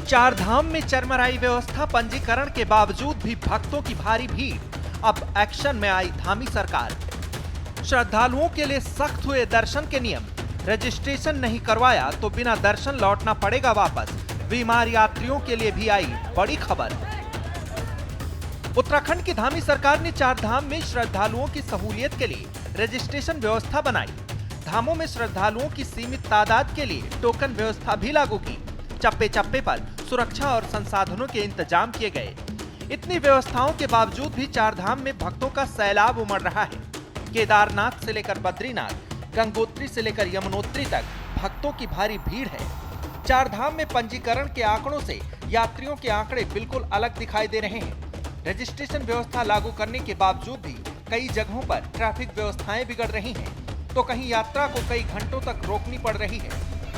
चार धाम में चरमराई व्यवस्था, पंजीकरण के बावजूद भी भक्तों की भारी भीड़। अब एक्शन में आई धामी सरकार। श्रद्धालुओं के लिए सख्त हुए दर्शन के नियम। रजिस्ट्रेशन नहीं करवाया तो बिना दर्शन लौटना पड़ेगा वापस। बीमार यात्रियों के लिए भी आई बड़ी खबर। उत्तराखंड की धामी सरकार ने चार धाम में श्रद्धालुओं की सहूलियत के लिए रजिस्ट्रेशन व्यवस्था बनाई। धामों में श्रद्धालुओं की सीमित तादाद के लिए टोकन व्यवस्था भी लागू की। चप्पे चप्पे पर सुरक्षा और संसाधनों के इंतजाम किए गए। इतनी व्यवस्थाओं के बावजूद भी चार धाम में भक्तों का सैलाब उमड़ रहा है। केदारनाथ से लेकर बद्रीनाथ, गंगोत्री से लेकर यमुनोत्री तक भक्तों की भारी भीड़ है। चार धाम में पंजीकरण के आंकड़ों से यात्रियों के आंकड़े बिल्कुल अलग दिखाई दे रहे हैं। रजिस्ट्रेशन व्यवस्था लागू करने के बावजूद भी कई जगहों पर ट्रैफिक व्यवस्थाएं बिगड़ रही हैं, तो कहीं यात्रा को कई घंटों तक रोकनी पड़ रही है,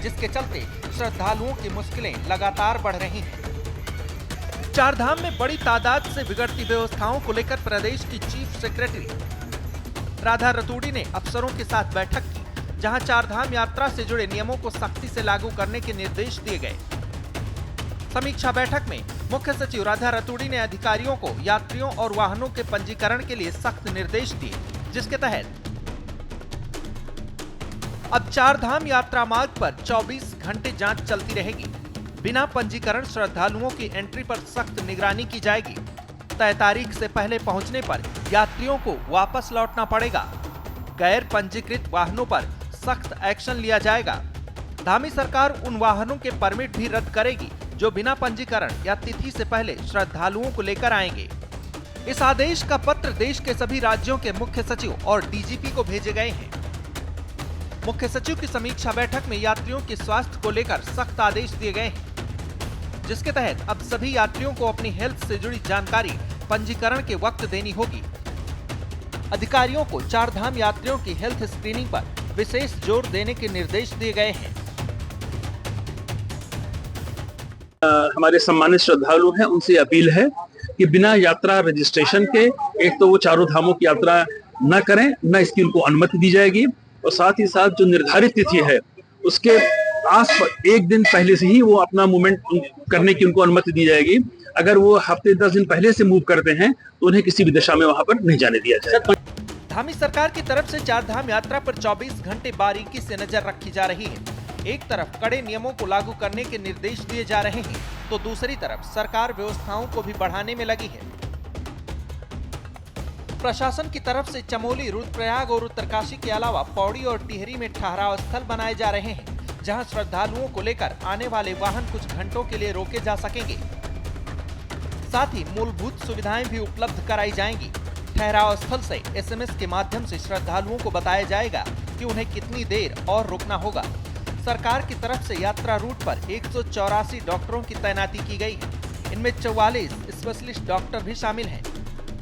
जिसके चलते श्रद्धालुओं की मुश्किलें लगातार बढ़ रही हैं। चार धाम में बड़ी तादाद से बिगड़ती व्यवस्थाओं को लेकर प्रदेश की चीफ सेक्रेटरी राधा रतूड़ी ने अफसरों के साथ बैठक की, जहां चार धाम यात्रा से जुड़े नियमों को सख्ती से लागू करने के निर्देश दिए गए। समीक्षा बैठक में मुख्य सचिव राधा रतूड़ी ने अधिकारियों को यात्रियों और वाहनों के पंजीकरण के लिए सख्त निर्देश दिए, जिसके तहत अब चार धाम यात्रा मार्ग पर 24 घंटे जांच चलती रहेगी। बिना पंजीकरण श्रद्धालुओं की एंट्री पर सख्त निगरानी की जाएगी। तय तारीख से पहले पहुंचने पर यात्रियों को वापस लौटना पड़ेगा। गैर पंजीकृत वाहनों पर सख्त एक्शन लिया जाएगा। धामी सरकार उन वाहनों के परमिट भी रद्द करेगी जो बिना पंजीकरण या तिथि से पहले श्रद्धालुओं को लेकर आएंगे। इस आदेश का पत्र देश के सभी राज्यों के मुख्य सचिव और डीजीपी को भेजे गए हैं। मुख्य सचिव की समीक्षा बैठक में यात्रियों के स्वास्थ्य को लेकर सख्त आदेश दिए गए हैं, जिसके तहत अब सभी यात्रियों को अपनी हेल्थ से जुड़ी जानकारी पंजीकरण के वक्त देनी होगी। अधिकारियों को चार धाम यात्रियों की हेल्थ स्क्रीनिंग पर विशेष जोर देने के निर्देश दिए गए हैं। हमारे सम्मानित श्रद्धालु हैं, उनसे अपील है कि बिना यात्रा रजिस्ट्रेशन के एक तो वो चारों धामों की यात्रा न करें, न इसकी उनको अनुमति दी जाएगी, और साथ ही साथ जो निर्धारित तिथि है उसके आस एक दिन पहले से ही वो अपना मूवमेंट करने की उनको अनुमति दी जाएगी। अगर वो हफ्ते 10 दिन पहले से मूव करते हैं तो उन्हें किसी भी दिशा में वहां पर नहीं जाने दिया जाएगा। धामी सरकार की तरफ से चार धाम यात्रा पर 24 घंटे बारीकी से नजर रखी जा रही है। एक तरफ कड़े नियमों को लागू करने के निर्देश दिए जा रहे हैं, तो दूसरी तरफ सरकार व्यवस्थाओं को भी बढ़ाने में लगी है। प्रशासन की तरफ से चमोली, रुद्रप्रयाग और उत्तरकाशी के अलावा पौड़ी और टिहरी में ठहराव स्थल बनाए जा रहे हैं, जहां श्रद्धालुओं को लेकर आने वाले वाहन कुछ घंटों के लिए रोके जा सकेंगे। साथ ही मूलभूत सुविधाएं भी उपलब्ध कराई जाएंगी। ठहराव स्थल से SMS के माध्यम से श्रद्धालुओं को बताया जाएगा कि उन्हें कितनी देर और रुकना होगा। सरकार की तरफ से यात्रा रूट पर 184 डॉक्टरों की तैनाती की गई है। इनमें 44 स्पेशलिस्ट डॉक्टर भी शामिल हैं।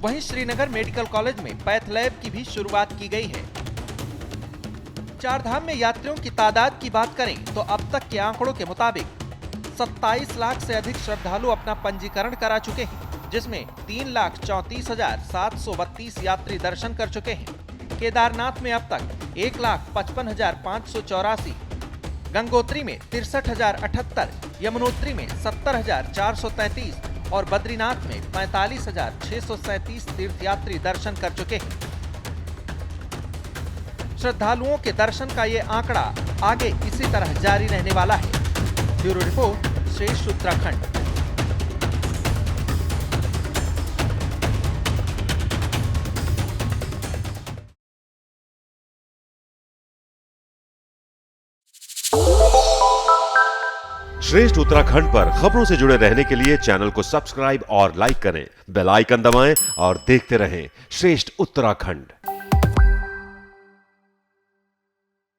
वहीं श्रीनगर मेडिकल कॉलेज में पैथ लैब की भी शुरुआत की गई है। चार धाम में यात्रियों की तादाद की बात करें तो अब तक के आंकड़ों के मुताबिक 27 लाख से अधिक श्रद्धालु अपना पंजीकरण करा चुके हैं, जिसमें 3,34,732 यात्री दर्शन कर चुके हैं। केदारनाथ में अब तक 1,55,584, गंगोत्री में 63,078, यमुनोत्री में 70,433 और बद्रीनाथ में 45,637 तीर्थयात्री दर्शन कर चुके हैं। श्रद्धालुओं के दर्शन का ये आंकड़ा आगे इसी तरह जारी रहने वाला है। ब्यूरो रिपोर्ट, श्रेष्ठ उत्तराखंड। श्रेष्ठ उत्तराखंड पर खबरों से जुड़े रहने के लिए चैनल को सब्सक्राइब और लाइक करें, बेल आइकन दबाएं और देखते रहें श्रेष्ठ उत्तराखंड।